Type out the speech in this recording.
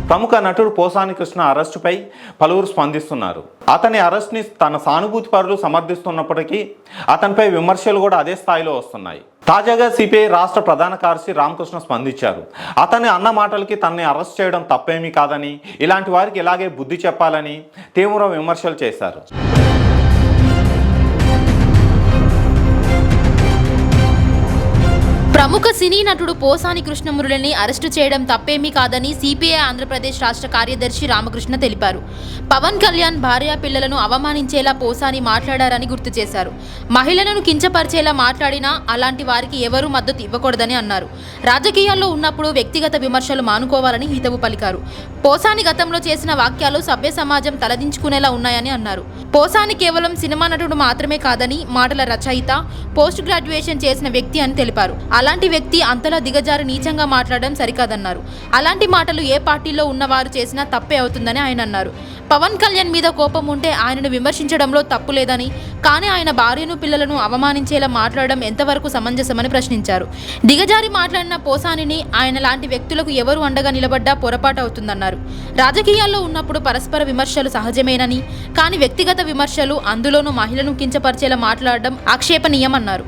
ప్రముఖ నటుడు పోసాని కృష్ణ అరెస్టుపై పలువురు స్పందిస్తున్నారు. అతని అరెస్ట్ని తన సానుభూతి పరులు సమర్థిస్తున్నప్పటికీ అతనిపై విమర్శలు కూడా అదే స్థాయిలో వస్తున్నాయి. తాజాగా సిపిఐ రాష్ట్ర ప్రధాన కార్యదర్శి రామకృష్ణ స్పందించారు. అతని అన్న మాటలకి తనని అరెస్ట్ చేయడం తప్పేమీ కాదని, ఇలాంటి వారికి ఇలాగే బుద్ధి చెప్పాలని తీవ్ర విమర్శలు చేశారు. ప్రముఖ సినీ నటుడు పోసాని కృష్ణమురళిని అరెస్టు చేయడం తప్పేమీ కాదని సిపిఐ ఆంధ్రప్రదేశ్ రాష్ట్ర కార్యదర్శి రామకృష్ణ తెలిపారు. పవన్ కళ్యాణ్ భార్య పిల్లలను అవమానించేలా పోసాని మాట్లాడారని గుర్తు చేశారు. మహిళలను కించపరిచేలా మాట్లాడినా అలాంటి వారికి ఎవరూ మద్దతు ఇవ్వకూడదని అన్నారు. రాజకీయాల్లో ఉన్నప్పుడు వ్యక్తిగత విమర్శలు మానుకోవాలని హితవు పలికారు. పోసాని గతంలో చేసిన వాక్యాలు సభ్య సమాజం తలదించుకునేలా ఉన్నాయని అన్నారు. పోసాని కేవలం సినిమా నటుడు మాత్రమే కాదని, మాటల రచయిత, పోస్ట్ గ్రాడ్యుయేషన్ చేసిన వ్యక్తి అని తెలిపారు. అలాంటి వ్యక్తి అంతలా దిగజారి నీచంగా మాట్లాడడం సరికాదన్నారు. అలాంటి మాటలు ఏ పార్టీలో ఉన్నవారు చేసినా తప్పే అవుతుందని ఆయన అన్నారు. పవన్ కళ్యాణ్ మీద కోపం ఉంటే ఆయనను విమర్శించడంలో తప్పు లేదని, కానీ ఆయన భార్యను పిల్లలను అవమానించేలా మాట్లాడడం ఎంతవరకు సమంజసమని ప్రశ్నించారు. దిగజారి మాట్లాడిన పోసానిని ఆయన లాంటి వ్యక్తులకు ఎవరు అండగా నిలబడ్డా పొరపాటు అవుతుందన్నారు. రాజకీయాల్లో ఉన్నప్పుడు పరస్పర విమర్శలు సహజమేనని, కానీ వ్యక్తిగత విమర్శలు, అందులోనూ మహిళను కించపరిచేలా మాట్లాడడం ఆక్షేపణీయమన్నారు.